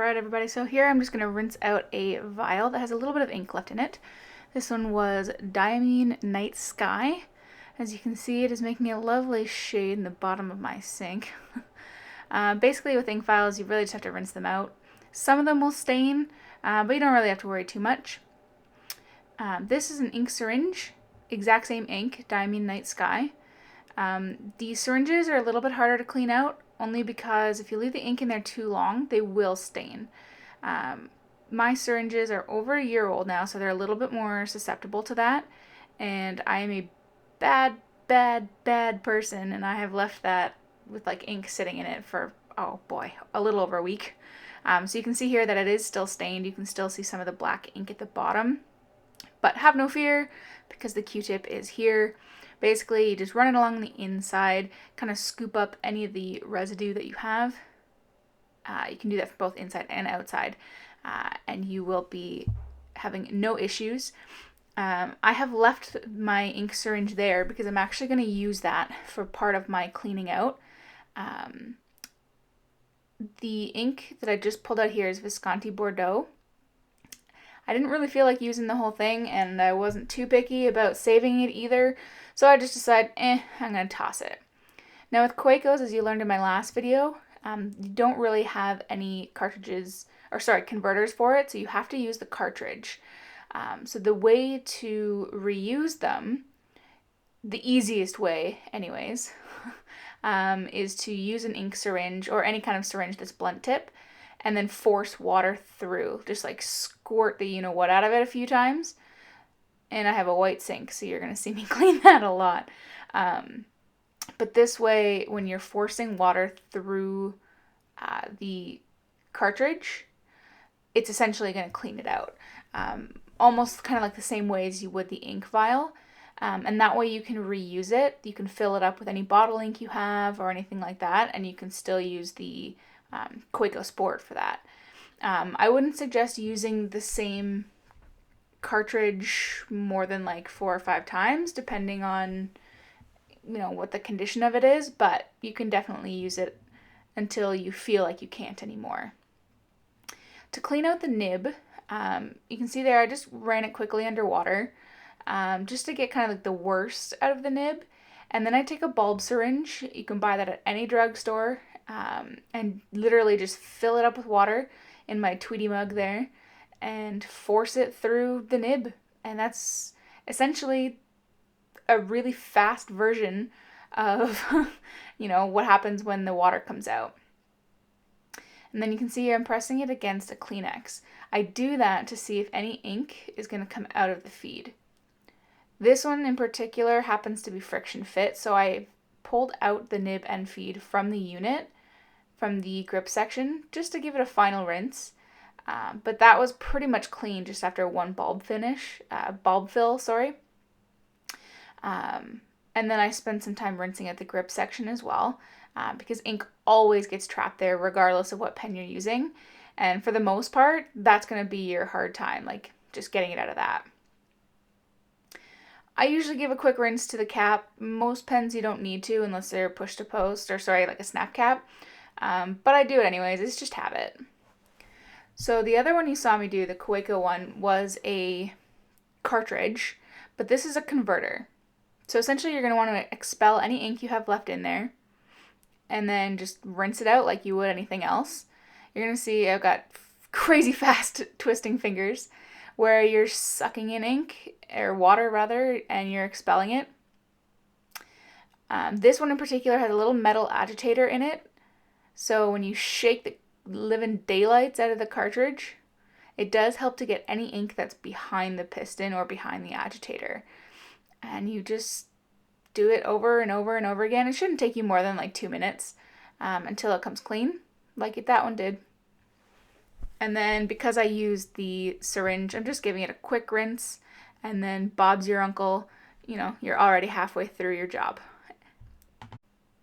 Alright everybody, so here I'm just going to rinse out a vial that has a little bit of ink left in it. This one was Diamine Night Sky. As you can see, it is making a lovely shade in the bottom of my sink. Basically with ink vials, you really just have to rinse them out. Some of them will stain, but you don't really have to worry too much. This is an ink syringe, exact same ink, Diamine Night Sky. The syringes are a little bit harder to clean out, only because if you leave the ink in there too long, they will stain. My syringes are over a year old now, so they're a little bit more susceptible to that, and I am a bad person, and I have left that with like ink sitting in it for, oh boy, a little over a week. So you can see here that it is still stained. You can still see some of the black ink at the bottom, but have no fear because the Q-tip is here. Basically, you just run it along the inside, kind of scoop up any of the residue that you have. You can do that for both inside and outside, and you will be having no issues. I have left my ink syringe there because I'm actually going to use that for part of my cleaning out. The ink that I just pulled out here is Visconti Bordeaux. I didn't really feel like using the whole thing, and I wasn't too picky about saving it either, so I just decided, I'm going to toss it. Now with Quakos, as you learned in my last video, you don't really have any converters for it, so you have to use the cartridge. So the way to reuse them, the easiest way anyways, is to use an ink syringe or any kind of syringe that's blunt tip, and then force water through. Just like squirt the you-know-what out of it a few times. And I have a white sink, so you're going to see me clean that a lot. But this way, when you're forcing water through the cartridge, it's essentially going to clean it out. Almost kind of like the same way as you would the ink vial. And that way you can reuse it. You can fill it up with any bottle ink you have or anything like that, and you can still use the Quaco Sport for that. I wouldn't suggest using the same cartridge more than like 4 or 5 times, depending on what the condition of it is, but you can definitely use it until you feel like you can't anymore. To clean out the nib, you can see there I just ran it quickly under water, just to get kind of like the worst out of the nib. And then I take a bulb syringe. You can buy that at any drugstore, and literally just fill it up with water in my Tweety mug there and force it through the nib. And that's essentially a really fast version of what happens when the water comes out. And then you can see I'm pressing it against a Kleenex. I do that to see if any ink is going to come out of the feed. This one in particular happens to be friction fit, so I pulled out the nib and feed from the unit, from the grip section, just to give it a final rinse. But that was pretty much clean just after one bulb fill. And then I spent some time rinsing at the grip section as well, because ink always gets trapped there regardless of what pen you're using. And for the most part, that's going to be your hard time, like just getting it out of that. I usually give a quick rinse to the cap. Most pens you don't need to unless they're push to post, like a snap cap. But I do it anyways, it's just habit. So the other one you saw me do, the Quaco one, was a cartridge, but this is a converter. So essentially you're going to want to expel any ink you have left in there, and then just rinse it out like you would anything else. You're going to see I've got crazy fast twisting fingers where you're sucking in ink, or water rather, and you're expelling it. This one in particular has a little metal agitator in it, so when you shake the living daylights out of the cartridge, it does help to get any ink that's behind the piston or behind the agitator. And you just do it over and over and over again. It shouldn't take you more than like 2 minutes until it comes clean, like that one did. And then because I used the syringe, I'm just giving it a quick rinse, and then Bob's your uncle, you're already halfway through your job.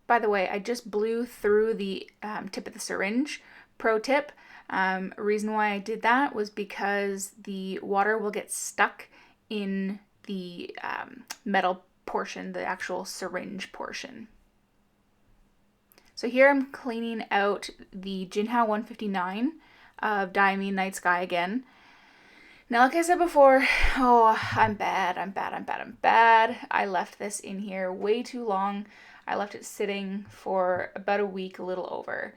By the way, I just blew through the tip of the syringe. Pro tip, reason why I did that was because the water will get stuck in the metal portion, the actual syringe portion. So here I'm cleaning out the Jinhao 159 of Diamine Night Sky again. Now, like I said before, oh, I'm bad. I left this in here way too long. I left it sitting for about a week, a little over.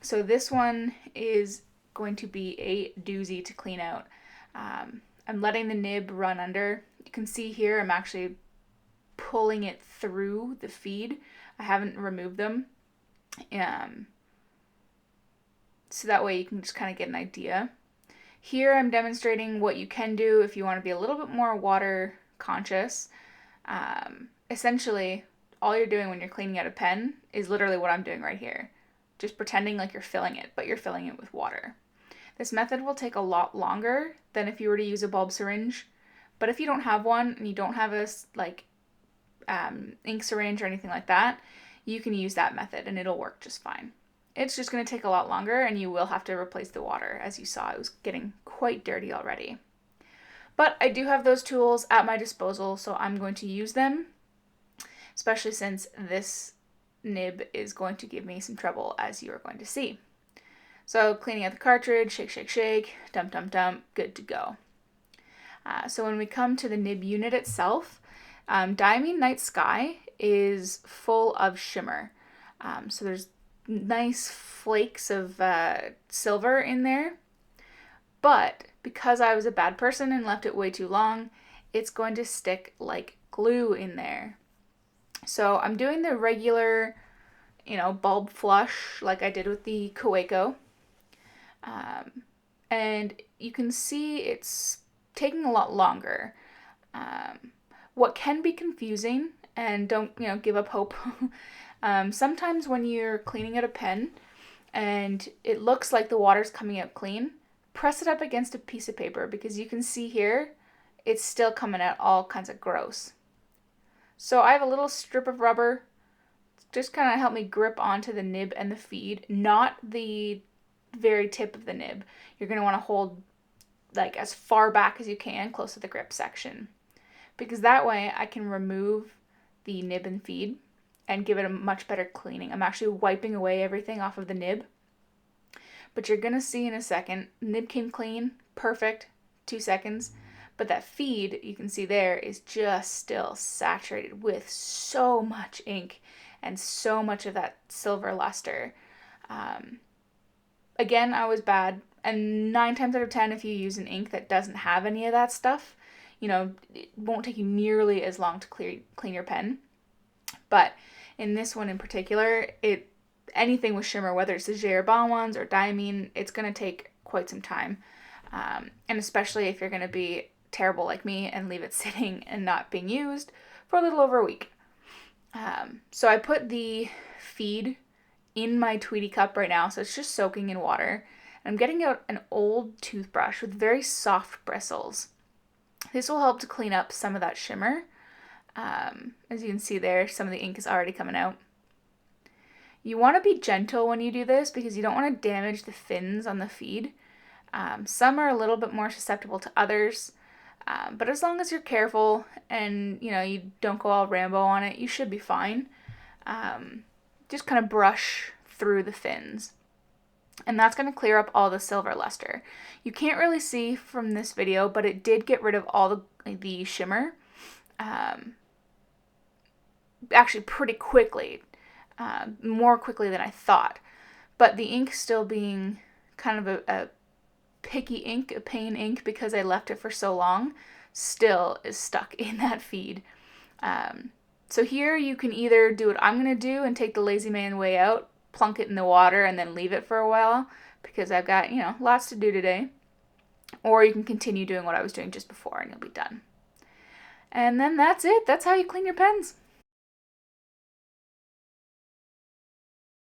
So this one is going to be a doozy to clean out. I'm letting the nib run under. You can see here I'm actually pulling it through the feed. I haven't removed them. So that way you can just kind of get an idea. Here I'm demonstrating what you can do if you want to be a little bit more water conscious. Essentially, all you're doing when you're cleaning out a pen is literally what I'm doing right here. Just pretending like you're filling it, but you're filling it with water. This method will take a lot longer than if you were to use a bulb syringe. But if you don't have one and you don't have a ink syringe or anything like that, you can use that method and it'll work just fine. It's just going to take a lot longer and you will have to replace the water. As you saw, it was getting quite dirty already. But I do have those tools at my disposal, so I'm going to use them, especially since this nib is going to give me some trouble, as you are going to see. So cleaning out the cartridge, shake, shake, shake, dump, dump, dump, good to go. So when we come to the nib unit itself, Diamine Night Sky is full of shimmer. So there's nice flakes of silver in there. But because I was a bad person and left it way too long, it's going to stick like glue in there. So I'm doing the regular, bulb flush like I did with the Kaweco. And you can see it's taking a lot longer. What can be confusing, and don't, give up hope, sometimes when you're cleaning out a pen and it looks like the water's coming out clean, press it up against a piece of paper because you can see here it's still coming out all kinds of gross. So I have a little strip of rubber, just kind of help me grip onto the nib and the feed, not the very tip of the nib. You're going to want to hold like as far back as you can, close to the grip section, because that way I can remove the nib and feed and give it a much better cleaning. I'm actually wiping away everything off of the nib, but you're going to see in a second, nib came clean, perfect, 2 seconds, but that feed, you can see there, is just still saturated with so much ink and so much of that silver luster. Again, I was bad, and 9 times out of 10, if you use an ink that doesn't have any of that stuff, it won't take you nearly as long to clean your pen. But in this one in particular, anything with shimmer, whether it's the Gerber ones or Diamine, it's going to take quite some time. And especially if you're going to be terrible like me and leave it sitting and not being used for a little over a week. So I put the feed in my Tweety cup right now, so it's just soaking in water. And I'm getting out an old toothbrush with very soft bristles. This will help to clean up some of that shimmer. As you can see there, some of the ink is already coming out. You want to be gentle when you do this because you don't want to damage the fins on the feed. Some are a little bit more susceptible to others, but as long as you're careful and you don't go all Rambo on it, you should be fine. Just kind of brush through the fins. And that's going to clear up all the silver luster. You can't really see from this video, but it did get rid of all the shimmer. Actually pretty quickly. More quickly than I thought. But the ink still being kind of a picky ink, a pain ink, because I left it for so long, still is stuck in that feed. So here you can either do what I'm going to do and take the lazy man way out, plunk it in the water, and then leave it for a while, because I've got, lots to do today. Or you can continue doing what I was doing just before and you'll be done. And then that's it. That's how you clean your pens.